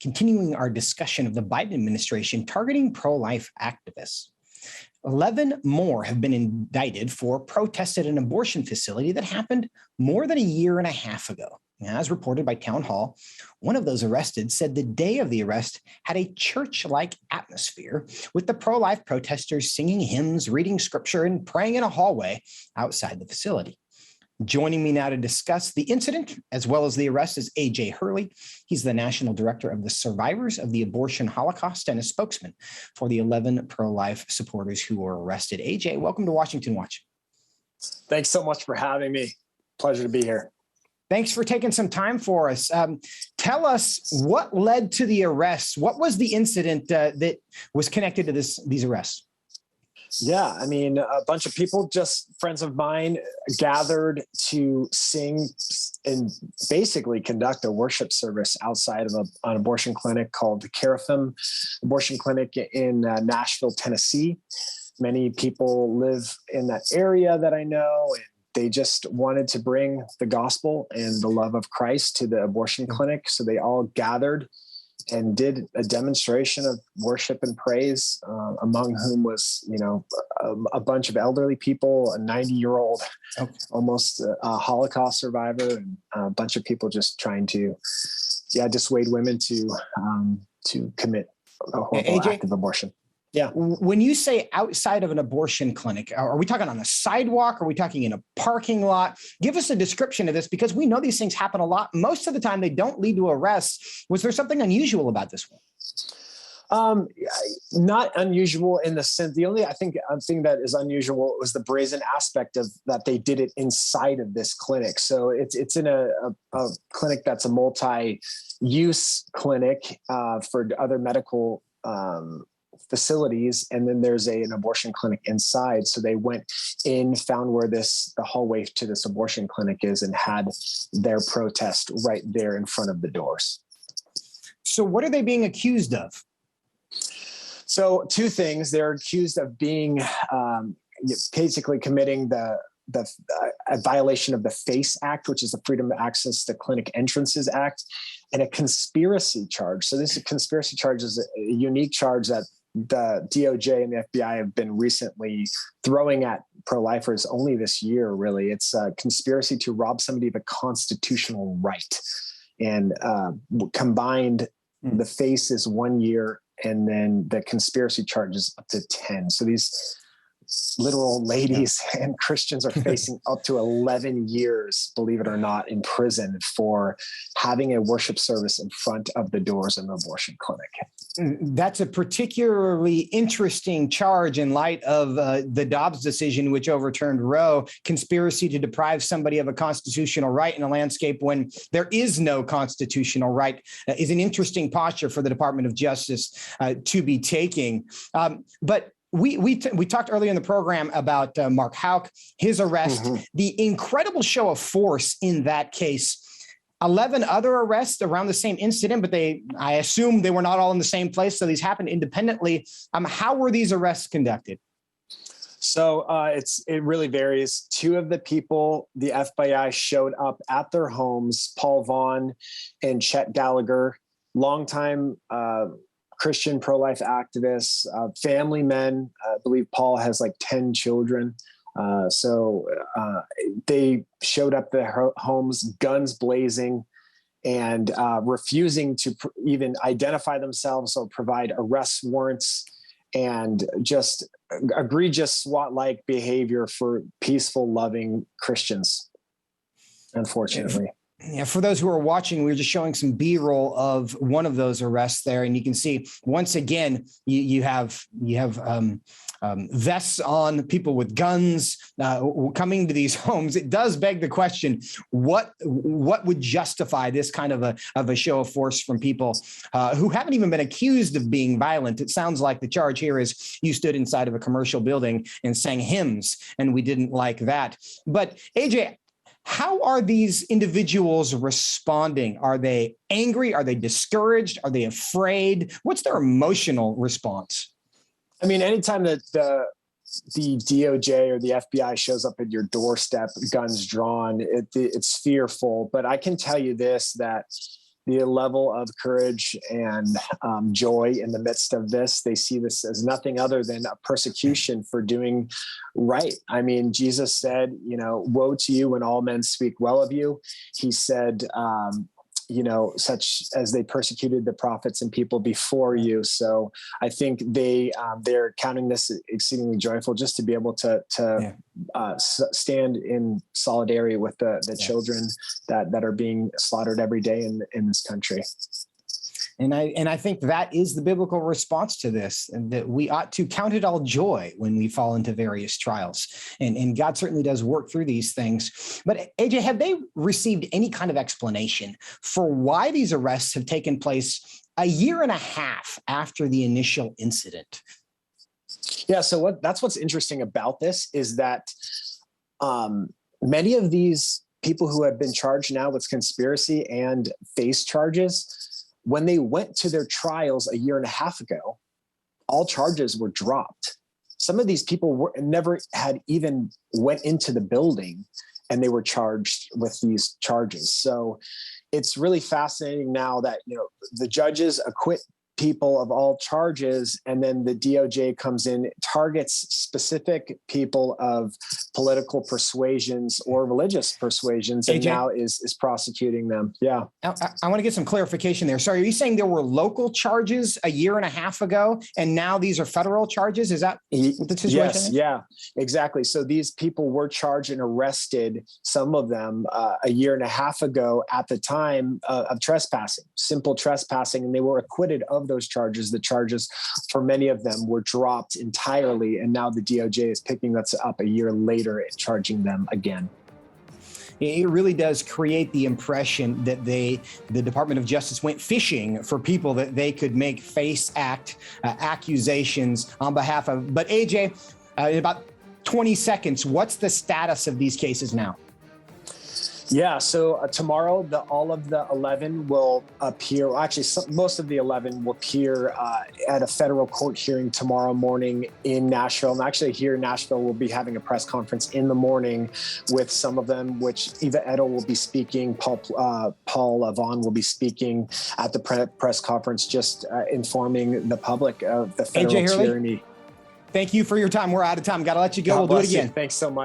continuing our discussion of the Biden administration targeting pro-life activists. 11 more have been indicted for protests at an abortion facility that happened more than a year and a half ago. As reported by Town Hall, one of those arrested said the day of the arrest had a church-like atmosphere, with the pro-life protesters singing hymns, reading scripture, and praying in a hallway outside the facility. Joining me now to discuss the incident as well as the arrest is A.J. Hurley. He's the National Director of the Survivors of the Abortion Holocaust and a spokesman for the 11 pro-life supporters who were arrested. A.J., welcome to Washington Watch. Thanks so much for having me. Pleasure to be here. Thanks for taking some time for us. Tell us what led to the arrests. What was the incident that was connected to these arrests? Yeah, I mean, a bunch of people, just friends of mine, gathered to sing and basically conduct a worship service outside of an abortion clinic called the Carafim Abortion Clinic in Nashville, Tennessee. Many people live in that area that I know, and they just wanted to bring the gospel and the love of Christ to the abortion clinic. So they all gathered and did a demonstration of worship and praise, among whom was, a bunch of elderly people, a 90-year-old, almost a Holocaust survivor, and a bunch of people just trying to, dissuade women to commit a horrible act of abortion. Yeah. When you say outside of an abortion clinic, are we talking on a sidewalk? Are we talking in a parking lot? Give us a description of this, because we know these things happen a lot. Most of the time they don't lead to arrests. Was there something unusual about this one? Not unusual in the sense. The only thing that is unusual was the brazen aspect of that they did it inside of this clinic. So it's in a clinic that's a multi-use clinic for other medical facilities, and then there's an abortion clinic inside. So they went in, found where the hallway to this abortion clinic is, and had their protest right there in front of the doors. So what are they being accused of? So two things. They're accused of being basically committing a violation of the FACE Act, which is the Freedom of Access to Clinic Entrances Act, and a conspiracy charge. So this conspiracy charge is a unique charge that the DOJ and the FBI have been recently throwing at pro-lifers only this year, really. It's a conspiracy to rob somebody of a constitutional right. And combined, the FACE is 1 year, and then the conspiracy charge is up to 10. So these little old ladies and Christians are facing up to 11 years, believe it or not, in prison for having a worship service in front of the doors of an abortion clinic. That's a particularly interesting charge in light of the Dobbs decision, which overturned Roe. Conspiracy to deprive somebody of a constitutional right in a landscape when there is no constitutional right is an interesting posture for the Department of Justice to be taking. But we talked earlier in the program about Mark Houck, his arrest, the incredible show of force in that case. 11 other arrests around the same incident, but I assume they were not all in the same place. So these happened independently. How were these arrests conducted? So it really varies. Two of the people, the FBI showed up at their homes, Paul Vaughn and Chet Gallagher, longtime Christian pro-life activists, family men. I believe Paul has like 10 children. So they showed up at their homes, guns blazing, and refusing to even identify themselves or provide arrest warrants, and just egregious SWAT-like behavior for peaceful, loving Christians, unfortunately. Yeah, for those who are watching, we were just showing some B-roll of one of those arrests there, and you can see once again you have vests on, people with guns coming to these homes. It does beg the question: what would justify this kind of a show of force from people who haven't even been accused of being violent? It sounds like the charge here is you stood inside of a commercial building and sang hymns, and we didn't like that. But AJ, how are these individuals responding? Are they angry? Are they discouraged? Are they afraid? What's their emotional response? I mean, anytime that the DOJ or the FBI shows up at your doorstep, guns drawn, it's fearful. But I can tell you this, that the level of courage and joy in the midst of this. They see this as nothing other than a persecution for doing right. I mean, Jesus said, woe to you when all men speak well of you. He said, such as they persecuted the prophets and people before you. So I think they're counting this exceedingly joyful just to be able to stand in solidarity with the children that are being slaughtered every day in this country. And I think that is the biblical response to this, and that we ought to count it all joy when we fall into various trials. And God certainly does work through these things. But AJ, have they received any kind of explanation for why these arrests have taken place a year and a half after the initial incident? Yeah, so that's what's interesting about this is that many of these people who have been charged now with conspiracy and face charges, when they went to their trials a year and a half ago, all charges were dropped. Some of these people never had even went into the building, and they were charged with these charges. So it's really fascinating now that, the judges acquit people of all charges, and then the DOJ comes in, targets specific people of political persuasions or religious persuasions, and AJ, now is prosecuting them. Yeah. I want to get some clarification there. So are you saying there were local charges a year and a half ago, and now these are federal charges? Is that what the situation is? Yeah, exactly. So these people were charged and arrested, some of them a year and a half ago at the time of trespassing, simple trespassing, and they were acquitted of those charges. The charges for many of them were dropped entirely, and now the DOJ is picking that up a year later and charging them again. It really does create the impression that the Department of Justice went fishing for people that they could make face accusations on behalf of. But AJ, in about 20 seconds, what's the status of these cases now? Yeah, so tomorrow, all of the 11 will appear. Actually, most of the 11 will appear at a federal court hearing tomorrow morning in Nashville. And actually, here in Nashville, we'll be having a press conference in the morning with some of them, which Eva Edel will be speaking. Paul Vaughn will be speaking at the press conference, just informing the public of the federal tyranny. Thank you for your time. We're out of time. Got to let you go. We'll do it again. Thanks so much.